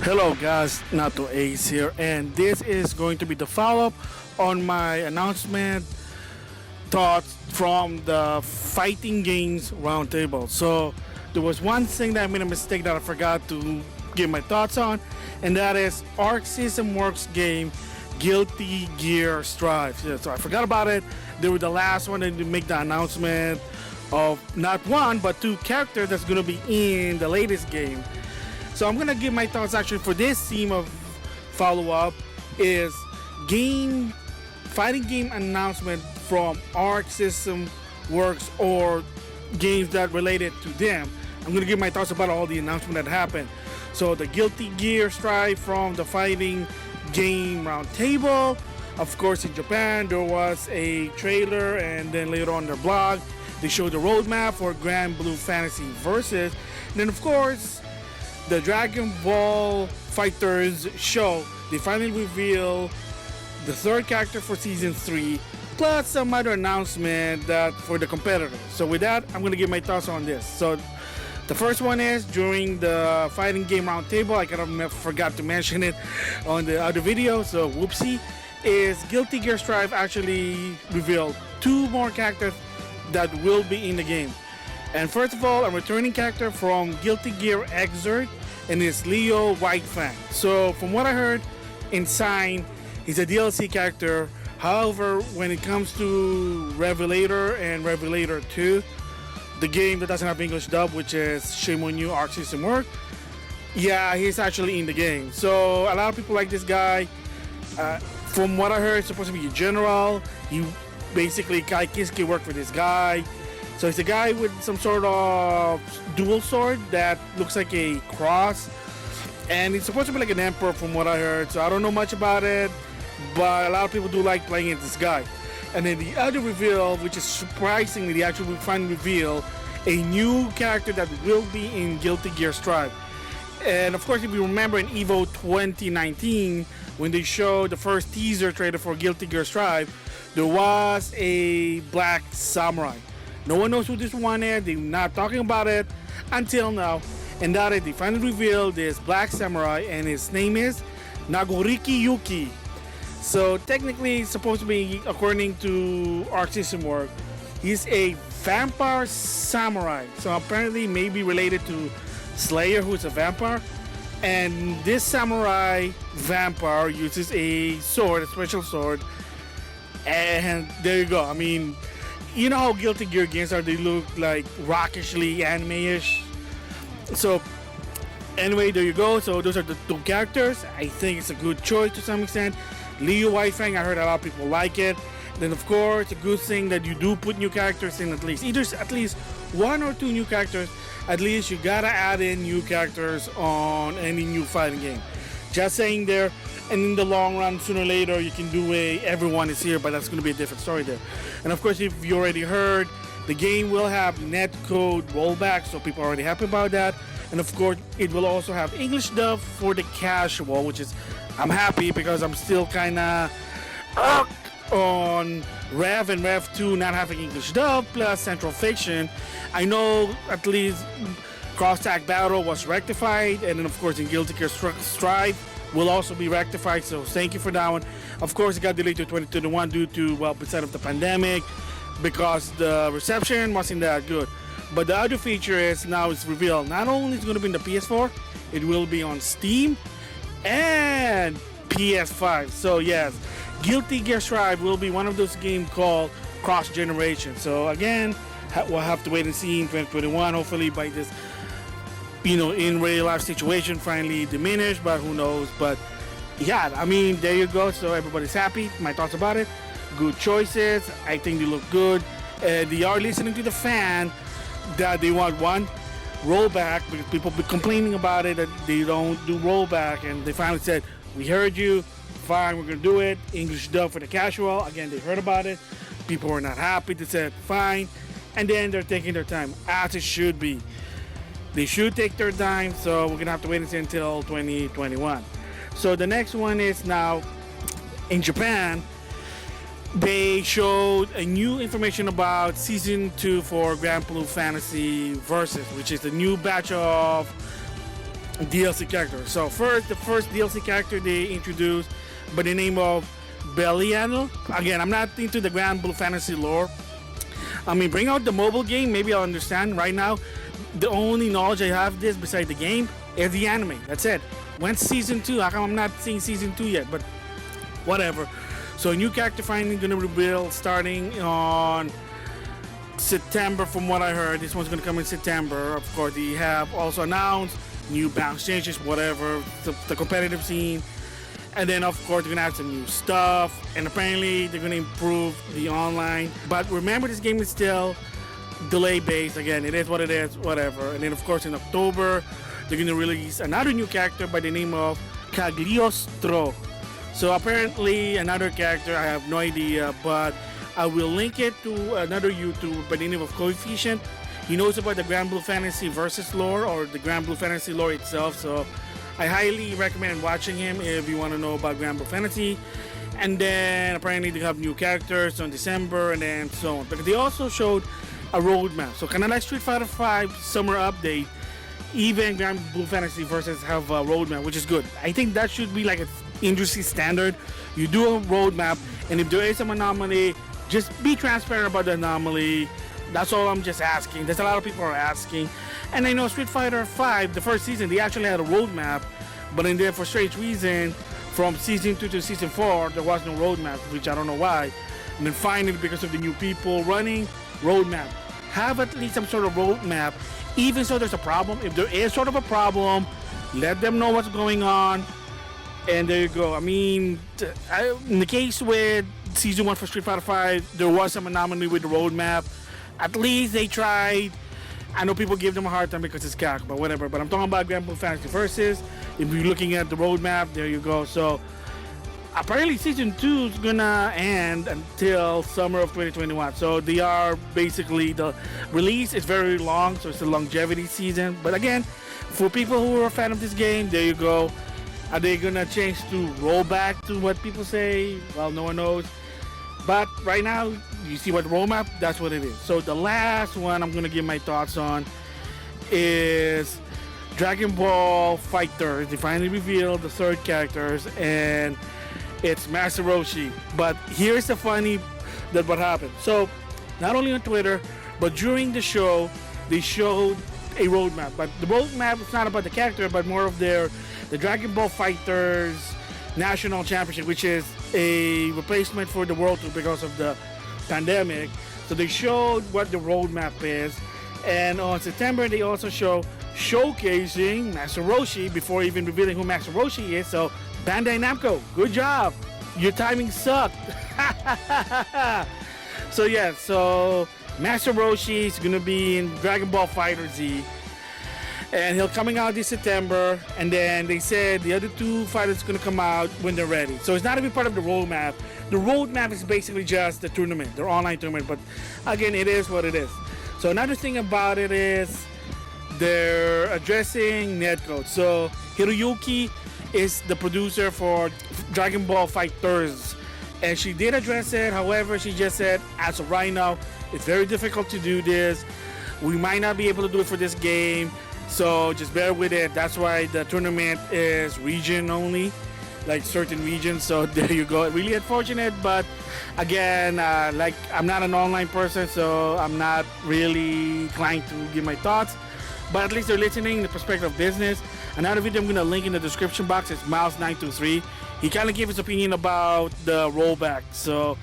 Hello guys, NautoAce here, and this is going to be the follow-up on my announcement thoughts from the fighting games roundtable. So there was one thing that I made a mistake that I forgot to give my thoughts on, and that is Arc System Works game Guilty Gear Strive. Yeah, so I forgot about it. They were the last one to make the announcement of not one but two characters that's going to be in the latest game. So I'm gonna give my thoughts actually for this theme of follow-up is fighting game announcement from Arc System Works or games that related to them. I'm gonna give my thoughts about all the announcement that happened. So the Guilty Gear Strive from the fighting game roundtable. Of course, in Japan there was a trailer, and then later on their blog they showed the roadmap for Granblue Fantasy Versus. And then of course the Dragonball FighterZ show, they finally reveal the third character for season 3, plus some other announcement that for the competitors. So with that, I'm gonna give my thoughts on this. So the first one is during the fighting game roundtable, I kind of forgot to mention it on the other video, so whoopsie, is Guilty Gear Strive actually revealed 2 more characters that will be in the game. And first of all, a returning character from Guilty Gear Xrd, and it's Leo Whitefang. So from what I heard in Sign, he's a DLC character. However, when it comes to Revelator and Revelator 2, the game that doesn't have English dub, which is shame on you, Arc System Work, yeah, he's actually in the game. So a lot of people like this guy. From what I heard, he's supposed to be a general. He basically Kaikisuke worked for this guy. So it's a guy with some sort of dual sword that looks like a cross, and it's supposed to be like an emperor from what I heard. So I don't know much about it, but a lot of people do like playing as this guy. And then the other reveal, which is surprisingly, they actually finally reveal a new character that will be in Guilty Gear Strive. And of course, if you remember in EVO 2019, when they showed the first teaser trailer for Guilty Gear Strive, there was a black samurai. No one knows who this one is. They're not talking about it until now. And that is, they finally revealed this black samurai, and his name is Nagoriyuki. So technically, it's supposed to be, according to Arc System Work, he's a vampire samurai. So apparently, maybe related to Slayer, who's a vampire. And this samurai vampire uses a sword, a special sword. And there you go. I mean, you know how Guilty Gear games are, they look like rockishly anime-ish. So anyway, there you go. So those are the 2 characters. I think it's a good choice to some extent. Leo Whitefang, I heard a lot of people like it. Then of course, a good thing that you do put new characters in, at least 1 or 2 new characters. At least you gotta add in new characters on any new fighting game. Just saying there. And in the long run, sooner or later, you can do a everyone is here, but that's going to be a different story there. And of course, if you already heard, the game will have netcode rollback, so people are already happy about that. And of course, it will also have English dub for the casual, which is, I'm happy because I'm still kind of on Rev and Rev 2 not having English dub, plus Central Fiction. I know at least Cross-Tag Battle was rectified, and then of course in Guilty Gear Strive will also be rectified, so thank you for that one. Of course, it got delayed to 2021 due to, well, because of the pandemic, because the reception wasn't that good. But the other feature is now it's revealed, not only it's going to be in the PS4, it will be on Steam and PS5. So yes, Guilty Gear Strive will be one of those games called cross-generation. So again, we'll have to wait and see in 2021, hopefully by this, in real life situation finally diminished, but who knows. But yeah, I mean, there you go. So everybody's happy. My thoughts about it, good choices. I think they look good. They are listening to the fan that they want one rollback, because people be complaining about it that they don't do rollback, and they finally said, we heard you, fine, we're gonna do it. English dub for the casual. Again, they heard about it, people were not happy. They said fine, and then they're taking their time, as it should be. They should take their time, so we're gonna have to wait until 2021. So the next one is now in Japan. They showed a new information about Season 2 for Granblue Fantasy Versus, which is the new batch of DLC character. So first, the first DLC character they introduced by the name of Belial. Again, I'm not into the Granblue Fantasy lore. I mean, bring out the mobile game, maybe I'll understand. Right now, the only knowledge I have this besides the game is the anime. That's it. When's season 2? How come I'm not seeing season 2 yet? But whatever. So a new character finally gonna reveal starting on September, from what I heard. This one's gonna come in September. Of course, they have also announced new balance changes, whatever, the competitive scene. And then of course they're gonna have some new stuff, and apparently they're gonna improve the online. But remember, this game is still delay based. Again, it is what it is, whatever. And then of course in October they're gonna release another new character by the name of Cagliostro. So apparently another character, I have no idea, but I will link it to another YouTuber by the name of Coefficient. He knows about the Granblue Fantasy Versus lore, or the Granblue Fantasy lore itself, so I highly recommend watching him if you want to know about Granblue Fantasy. And then apparently they have new characters on December, and then so on. But they also showed a roadmap. So kind of like Street Fighter V summer update, even Granblue Fantasy Versus have a roadmap, which is good. I think that should be like an industry standard. You do a roadmap, and if there is some anomaly, just be transparent about the anomaly. That's all I'm just asking. There's a lot of people are asking. And I know Street Fighter V, the first season, they actually had a roadmap, but in there, for strange reason, from season 2 to season 4, there was no roadmap, which I don't know why. And then finally, because of the new people running, roadmap. Have at least some sort of roadmap, even so there's a problem. If there is sort of a problem, let them know what's going on, and there you go. I mean, in the case with season 1 for Street Fighter V, there was some anomaly with the roadmap. At least they tried. I know people give them a hard time because it's CAC, but whatever. But I'm talking about Granblue Fantasy Versus. If you're looking at the roadmap, there you go. So apparently season 2 is gonna end until summer of 2021. So they are basically, the release is very long, so it's a longevity season. But again, for people who are a fan of this game, there you go. Are they gonna change to roll back to what people say? Well, no one knows. But right now, you see what roadmap, that's what it is. So the last one I'm gonna give my thoughts on is Dragonball FighterZ. They finally revealed the third characters, and it's Master Roshi. But here's the funny that what happened. So not only on Twitter, but during the show, they showed a roadmap. But the roadmap is not about the character, but more of the Dragonball FighterZ National Championship, which is a replacement for the World Tour because of the pandemic. So they showed what the roadmap is, and on September they also showcasing Master Roshi before even revealing who Master Roshi is. So Bandai Namco, good job, your timing sucked. So yeah, so Master Roshi is gonna be in Dragonball FighterZ, and he'll coming out this September. And then they said the other two fighters gonna come out when they're ready. So it's not gonna be part of the roadmap. The roadmap is basically just the tournament, their online tournament. But again, it is what it is. So another thing about it is they're addressing netcode. So Hiroki is the producer for Dragonball FighterZ, and she did address it. However, she just said, as of right now, it's very difficult to do this. We might not be able to do it for this game, so just bear with it. That's why the tournament is region only, like certain regions. So there you go. Really unfortunate, but again, like, I'm not an online person, so I'm not really inclined to give my thoughts. But at least they're listening, the perspective of business. Another video I'm gonna link in the description box is Miles923. He kind of gave his opinion about the rollback. So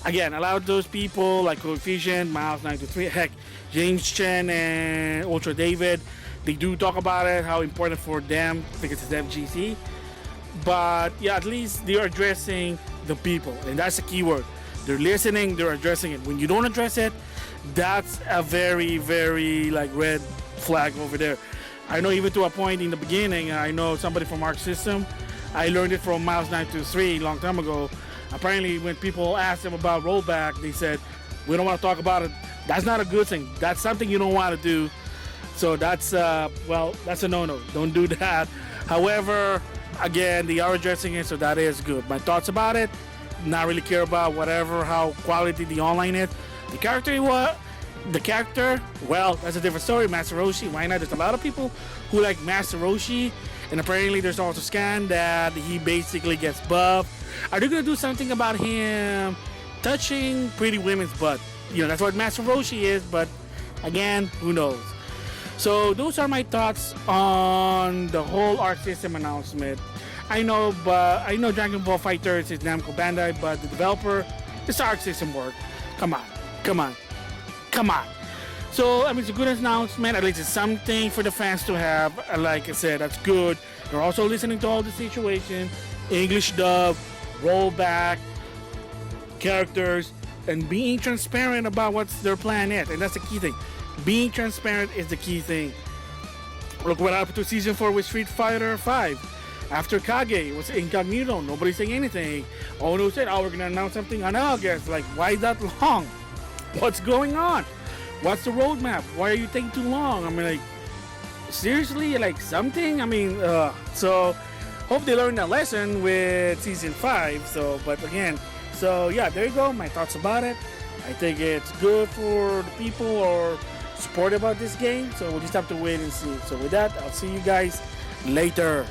again, a lot of those people like Coefficient, Miles923, heck, James Chen and Ultra David, they do talk about it, how important for them because it's FGC. But yeah, at least they are addressing the people, and that's the key word. They're listening, they're addressing it. When you don't address it, that's a very, very like red flag over there. I know even to a point in the beginning, I know somebody from Arc System, I learned it from Miles923 a long time ago. Apparently when people asked them about rollback, they said, we don't want to talk about it. That's not a good thing. That's something you don't want to do. So that's, well, that's a no-no. Don't do that. However, again, they are addressing it, so that is good. My thoughts about it, not really care about whatever, how quality the online is. The character The character, well, that's a different story. Master Roshi, why not? There's a lot of people who like Master Roshi, and apparently there's also scan that he basically gets buffed. Are they gonna do something about him touching pretty women's butt? You know, that's what Master Roshi is, but again, who knows? So those are my thoughts on the whole Arc System announcement. I know Dragonball FighterZ is Namco Bandai, but the developer, this Arc System work. Come on. So, I mean, it's a good announcement. At least it's something for the fans to have. Like I said, that's good. They're also listening to all the situation. English dub, rollback, characters, and being transparent about what their plan is. And that's the key thing. Being transparent is the key thing. Look what happened to Season 4 with Street Fighter 5. After Kage, it was incognito. Nobody saying anything. Ono said, oh, we're going to announce something on August. Like, why that long? What's going on? What's the roadmap? Why are you taking too long? I mean, like, seriously? Like, something? I mean, so, hope they learned that lesson with Season 5. So, but again, so yeah, there you go. My thoughts about it. I think it's good for the people or support about this game. So, we'll just have to wait and see. So, with that, I'll see you guys later.